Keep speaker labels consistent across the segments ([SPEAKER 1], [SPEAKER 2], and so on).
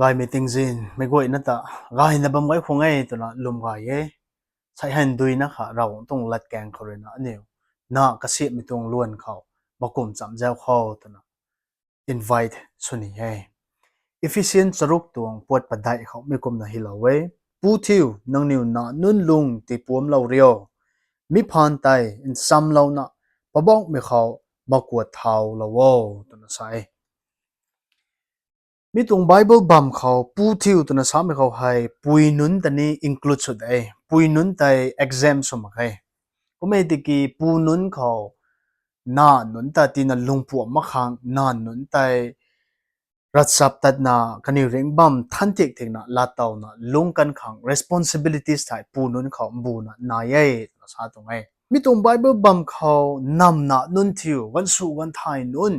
[SPEAKER 1] Gai meeting zin me goi na ta gai na bam gai khongai to na lum gai ye sai han dui na kha raw tong lat kang khore na ne na ka se mi tong luan khaw bakum cham jaw khaw to na invite suni he efficient charuk tong pot padai khaw me kum na hilawe pu thiu nang niu na nun lung ti puam lo rio mi phan tai in sam lo na pabong me khaw bakwat thaw lo wo to na sai mi tung Bible bam khaw pu thiu to na sam khaw hai pui nun tani include su dai pui nun tai exam sum khai kume tiki pu nun khaw na nun ta ti na lungpu ma khang na nun tai ratsap tat na kani ring bam than tik thik na la taw na lung kan khang responsibilities thai pu nun khaw bu na ye na sa tung ai mi tung Bible bam khaw nam na nun thiu wan su wan thai nun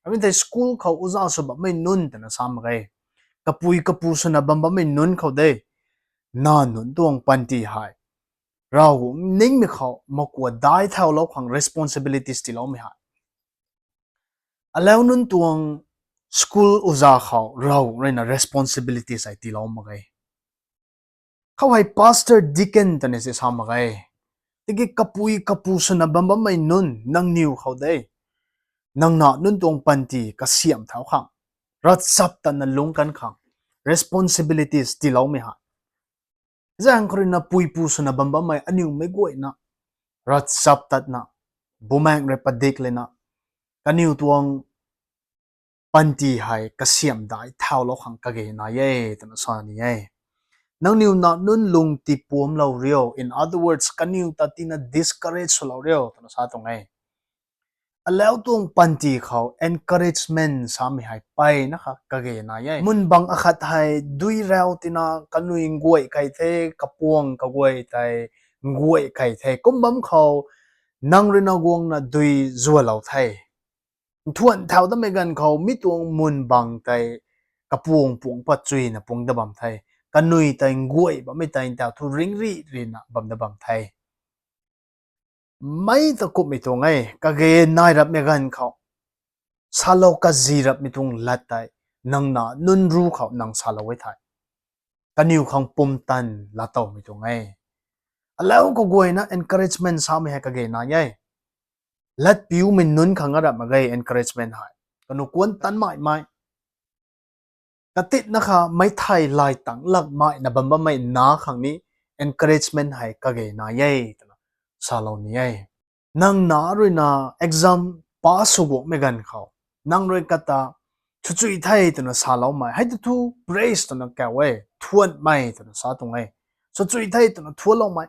[SPEAKER 1] amin tai school khaw uza so ba mai nun ta na sam gai kapu su na bam ba mai nun khaw de na nun tuang panti hai raw ning mi khaw makwa dai thaw lo khang responsibilities ti lo mi ha alaw nun tuang school uza khaw raw rena responsibilities ai ti lo ma gai khaw hai pastor deacon ta ne se sam gai tigi kapu su na bam ba mai nun nang niu khaw de nang na nun tuang panti ka siam thaw khang rat sap ta na lung kan khang responsibilities ti lo mi ha zang kore na pui pu su na bamba mai aniu me goi na rat sap tat na bumang re padik le na kaniu tuang panti hai kasiam dai thaw lo khang ka ge na ye ta na sa ni ye nang niu na nun lung ti puam lo rio in other words kaniu ta ti na discourage lo rio ta na sa tong ai alaw tuang panti khaw encouragement sami hai pai na kha ka ge na ye mun bang akhat hai dui raw tina kanui ngoi kai the kapuang ka goi tai ngoi kai the kumbam khaw nang rina gong na dui zuwa law thai thuan thaw da megan khaw mi tuang mun bang tai kapuang puang pa chui na pung da bam thai kanui tai ngoi ba mi tai ta thu ring ri na bam da bam thai mai ta kup mi tung ai ka ge nai rap me gan khaw salo ka zirap mi tung latai nang na nun ru khaw nang salo wai thai kaniu khang pum tan la taw mi tung ai alaw ko goi na encouragement sa me ha ka ge na yai lat piu min nun khang ara ma gai encouragement hai kanu kun tan mai katit na kha mai thai lai tang lak mai na bam ba mai na khang ni encouragement hai ka ge na yai salo ni ai nang na roi na exam pass go me gan khaw nang roi kata chuchui thai to na salo mai hai tu praise to na ka we thuan mai to na sa tung ai so chui thai to na thualo mai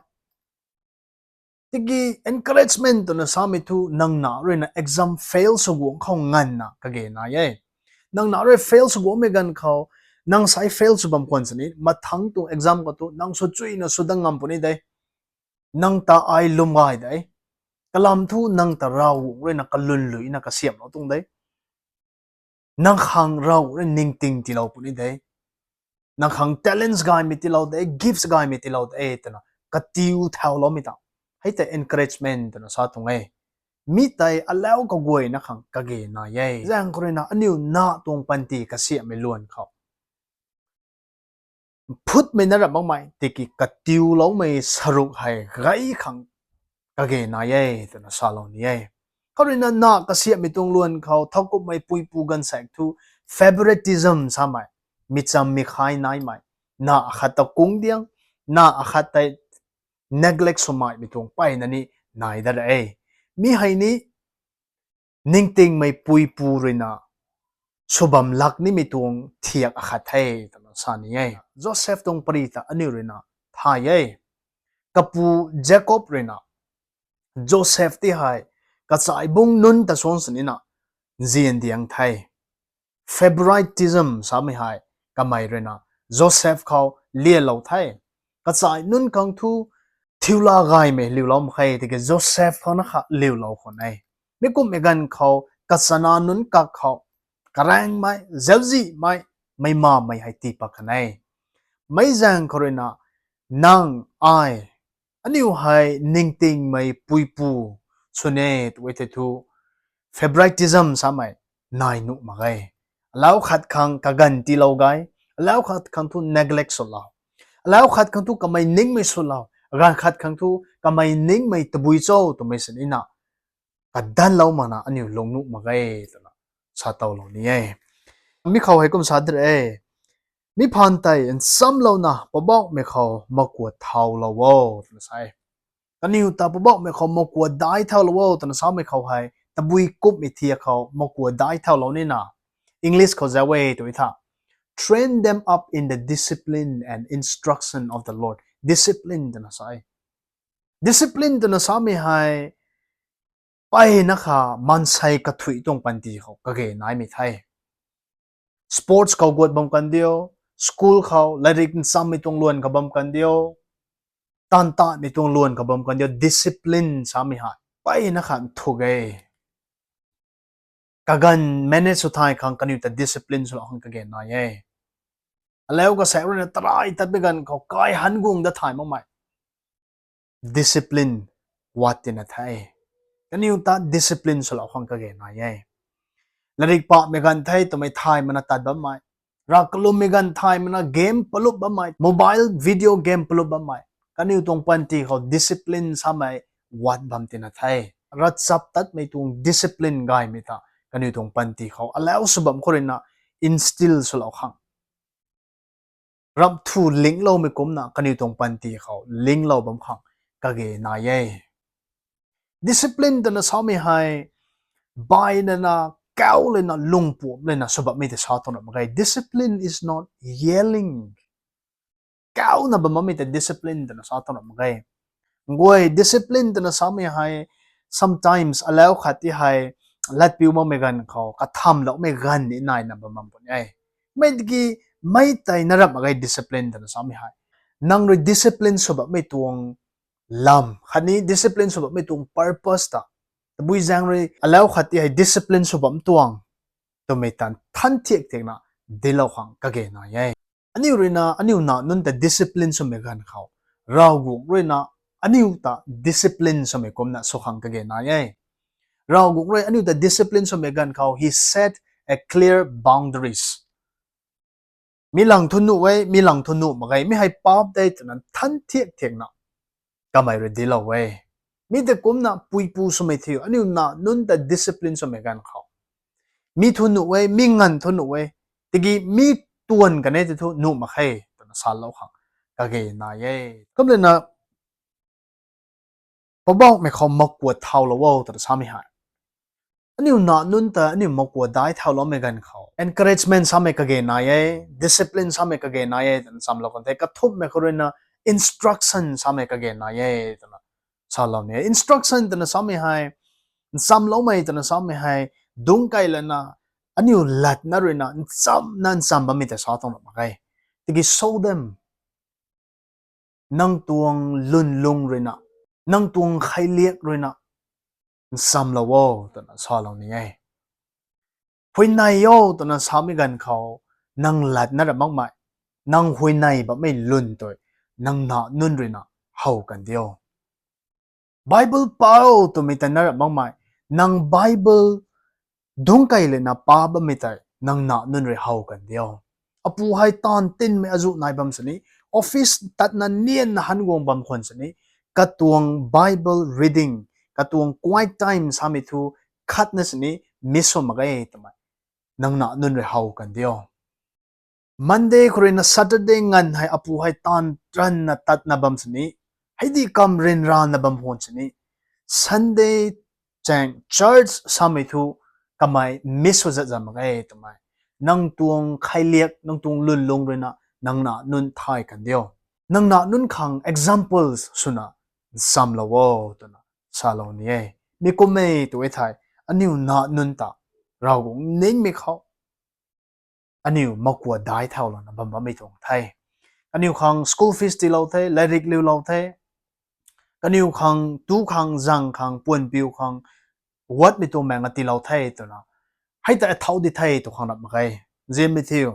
[SPEAKER 1] tigi encouragement to na sa mi thu nang na roi na exam fail so go khaw ngan na ka ge na ye nang na roi fail so go me gan khaw nang sai fail so bam kon sani mathang tu exam ko tu nang so chui na sudang ngam puni dai nang ta ai lum gai dai kalam thu nang ta raw re na kalun lui na ka siam lo tung dai nang khang raw re ning ting ti lo puni dai nang khang talents gai mi ti lo dai gifts gai mi ti lo dai ta na ka tiu thaw lo mi ta hai ta encouragement ta na sa tung ai mi tai alaw ka goi na khang ka ge na ye jang ko re na aniu na tong panti ka siam me luan khaw phut me na ra bang mai tiki ka tiu lo mai saruk hai gai khang ka ge na ye ta na sa lo ni ye karina na ka siam mi tung luan khaw thakup mai pui pu gan sak thu favoritism sa mai mi cham mi khai nai mai na khata kung diang na akhata neglect so mai mi tung pai na ni nai da ai mi hai ni ningting mai pui pu rina subam lak ni mi tung thiak akhat thai ta sa ni ye Joseph tong parita ani rina tha ye kapu Jacob rina Joseph ti hai ka chai bung nun ta son sanina zian diang thai favoritism sami hai ka mai rena Joseph khaw lia lo thai ka chai nun kang thu thiula gai me liu lom khai te ke Joseph khona kha liu lo khon ai me kum me gan khaw ka sana nun ka khaw karang mai zelji mai ma mai hai ti pa khanai mai jang khorena nang ai aniu hai ningting mai pui pu chune wete thu favoritism samai nai nu magai law khat khang ka gan ti lo gai แล้วขัดขังทุ neglect สุดเราแล้วขัดขังทุก็ไม่นิ่งไม่สุดเราการขัดขังทุก็ไม่นิ่งไม่ตะบุยโจตัวไม่สนินะกัดดันเรามานะอันนี้ลงนุมาไงตัวละชาเตาเหล่านี้มีเขาให้กุมสาดเอมีพันไตอันซ้ำเรานะปะบอกไม่เขามากวดเท้าเราวะตัวใช่กันนิวตาปะบอกไม่เขามากวดได้เท่าเราวะตัวนั้นซ้ำไม่เขาให้ตะบุยกุบไม่เทียเขามากวดได้เท่าเรานี่นะ English เขาจะเว้ตัวท่า train them up in the discipline and instruction of the Lord discipline ตัวนั้นใช่ discipline ตัวนั้นซ้ำไม่ให้ไปนะคะมันใส่กระถุยตรงปันทีเขาก็เก่งนายไม่ไทย sports เขากวดบำกันเดียว school เขาและเรียนซ้ำไม่ตรงล้วนกับบำกันเดียวตันตาไม่ตรงล้วนกับบำกันเดียว discipline ซ้ำไม่หายไปนะคะถูกเองกัน manage สุดท้ายขังกันอยู่แต่ discipline สุดขังก็เก่งนายแล้วก็เสียเรื่องตรายตัดไปกันเขาใกล้หันกุงได้ถ่ายมาใหม่ discipline วัดที่นั่นไทยกันอยู่แต่ discipline สุดขังก็เก่งนายและอีกปะไม่กันไทยตัวไม่ถ่ายมันตัดบ้าไหมรักลุ่มไม่กันถ่ายมันเกมปลุกบ้าไหม mobile video game ปลุกบ้าไหมกันอยู่ตรงปันที่เขา discipline สมัยวัดบ้ามที่นั่นไทยรัฐสับตัดไม่ตรง discipline ไงไม่ตากันอยู่ตรงปันที่เขาแล้วสบัมคนนั้น instill สุดขังรับทูลิงเราไม่ก้มนะกันอยู่ตรงปันที่เขาลิงเราบ้ามขังก็เกนายdiscipline ตัวนั้นสามีให้ใบนั่นนะก้าวเลยนะลงปุ๊บเลยนะสบับไม่ได้สาตอนนั้นไง discipline is not yelling ก้าวนะบ้าไม่ได้ discipline ตัวนั้นสาตอนนั้นไงงวย discipline ตัวนั้นสามีให้ sometimes แล้วขัดที่ให้ลัดปิวมาไม่กันเขากระทำแล้วไม่กันนี่นายนะบ้ามันปุ่นไงไม่ดีไม่ใจน่ารับไง discipline ตัวนั้นสามีให้นั่งเรื่อง discipline สบับไม่ตวงลำขัดนี้ discipline สบับไม่ตวง purpose ตาแต่บุยจังเลยแล้วขัดที่ให้ discipline สบับตวงตัวไม่ตันทันเทียกเทียกนะเดี๋ยวเราขังก็เกณฑ์นายอันนี้เรื่องนะอันนี้นะนั่นแต่ discipline สมัยกันเขาเรากูเรื่องนะอันนี้แต่ discipline สมัยก่อนนะสุขังก็เกณฑ์นายเรากูเรื่องอันนี้แต่ discipline สมัยกันเขา he set a clear boundaries มีหลังทุนไว้มีหลังทุนมาไงไม่ให้ป๊อปได้แต่นั้นทันเทียกเทียกนะก็ไม่รู้ดีเราเว้ยมีแต่กุมนะปุยปูสมัยที่อันนี้นะนั่นแต่ discipline สมัยกันเขามีทุนไว้มีเงินทุนไว้แต่กี้มีตัวกันเนี่ยจะทุนมาให้ตอนนั้นสารเราขังก็เกณฑ์นายก็เลยนะพอบอกไม่เขามากวดเท่าเราว่าแต่สามีหายอันนี้นะนั่นแต่อันนี้มากวดได้เท่าเราไม่กันเขา encouragement สามีก็เกณฑ์นาย discipline สามีก็เกณฑ์นายแต่สามเราคนแต่กระทบไม่เขาเลยนะ instruction สามีก็เกณฑ์นายแต่นะสารเราเนี่ย instruction แต่นะสามีหายสามเราไม่แต่นะสามีหายดุงไกลเลยนะอันนี้ลัดนะเลยนะซ้ำนั่นซ้ำบ่มีแต่สาตรงนั้นมาไงแต่กี้ show them นั่งตวงลุ่นลงเลยนะนั่งตวงใครเลียกเลยนะซ้ำเราว่าตอนนั้นสาเราเนี่ยหุยนายโย่ตอนนั้นสามีกันเขานั่งลัดนั่นแหละมากมายนั่งหุยนายแบบไม่ลุ่นตัวนั่งหนานุ่นเลยนะเฮากันเดียว Bible เปล่าตัวไม่แต่นั่นแหละมากมายนั่ง Bible ดุงไกลเลยนะป้าบ่ไม่แต่นั่งหนานุ่นเลยเฮากันเดียวอปูให้ตอนตินไม่อาจุนายบัมสนี้ออฟฟิศตัดนั้นเนียนหันวงบัมคนสนี้กระตวง Bible reading กระตวง quiet time สามีทูคัดนั้นสนี้มิสมาไงทำไมนั่งหนานุ่นเลยเฮากันเดียว Monday คุยนะ Saturday งันให้อปูให้ตอนรันนะตัดนะบัมสนี้ให้ดีคำเรียนรานนะบัมคนสนี้ Sunday แจ้ง Church สามีทูก็ไม่มิสว่าจะมาไงทำไมนั่งตวงใครเลียกนั่งตวงลุ่นลงเลยนะนั่งหนานุ่นทายกันเดียวนั่งหนานุ่นขัง examples สุนะซ้ำละว่าตัวนะซาลานี่มีก็ไม่ตัวไอ้ไทยอันนี้หนานุ่นตาเราคงเน้นไม่เขาอันนี้มากกว่าได้เท่าแล้วนะบัมไม่ตรงไทยอันนี้ขัง school fees ที่เราไทยและริกเลี้ยวเราไทยอันนี้ขังตู้ขังจังขังป่วนปิวขังวัดไม่ตัวแมงที่เราไทยตัวนะให้แต่เท่าที่ไทยตัวขังนับมาไงเจไม่เที่ยว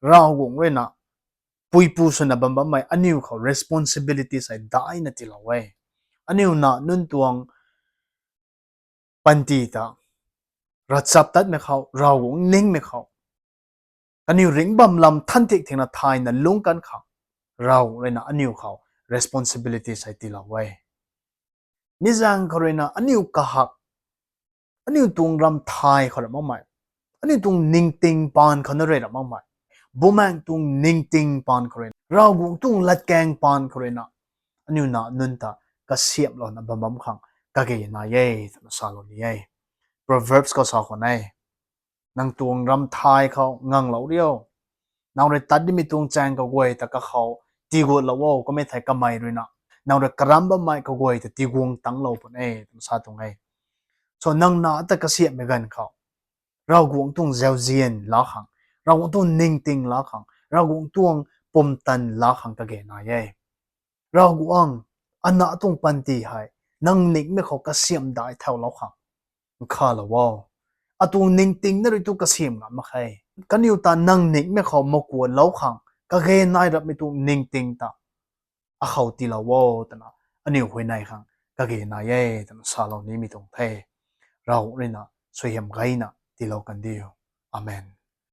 [SPEAKER 1] เราคงเลยนะปุยปูสนะบัมไม่อันนี้เขา responsibility ใส่ได้นะที่เราเว้ยอันนี้นะนุ่นตวงปันตีตารัดสับตัดไม่เขาเราคงนิ่งไม่เขา กันนิวริงบัมลำทันติกเทงนะทายนะลงกันขังเราเลยนะอันนิวเขา responsibility ใส่ตีเราไว้มิจังเขาเลยนะอันนิวกะหักอันนิวตุงรำทายเขาเลยมั่งไหมอันนิวตุงนิ่งติงปานเขาเลยนะมั่งไหมบุมังตุงนิ่งติงปานเขาเลยเรากุงตุงลัดแกงปานเขาเลยนะอันนิวนะนุนตากระเสียบเรานะบัมขังกะเกยนะเย่นะสาลนี่เย่ Proverbs ก็สอนคนไหนนางตุงรำทายเขางังเหล่าเดียวนางเรตัดดิมิตุงแจงก็กวยแต่ก็เขาตีกวดละว่าก็ไม่ไทยก็ไม่ด้วยนะนางเรกรัมบะไม่ก็กวยแต่ตีกวงตั้งเราปนตั้งซาตรงส่วนนางน่าแต่ก็เสียไม่กันเขาเรากวงตุงเจ้าเจียนล้าขังเรากวงตุงนิ่งติงล้าขังเรากวงตุงปมตันล้าขังตะเกนายเรากวงอันน่าตุงปันตีให้นางนิ่งไม่เขาก็เสียมได้เท่าล้าขังข้าละว่าอตุงนิ่งติงนั่นเลยตุกเสียมงะมาใครกันอยู่ตานั่งนิ่งไม่เขามากวนเล้าขังก็เกนายรับไม่ตุงนิ่งติงตาเขาตีละว่าแต่นะอันนี้หัวในขังก็เกนายแต่นะซาลานี้มีตรงเทเราเลยนะสวยยำไงนะตีเรากันเดียวอาเมน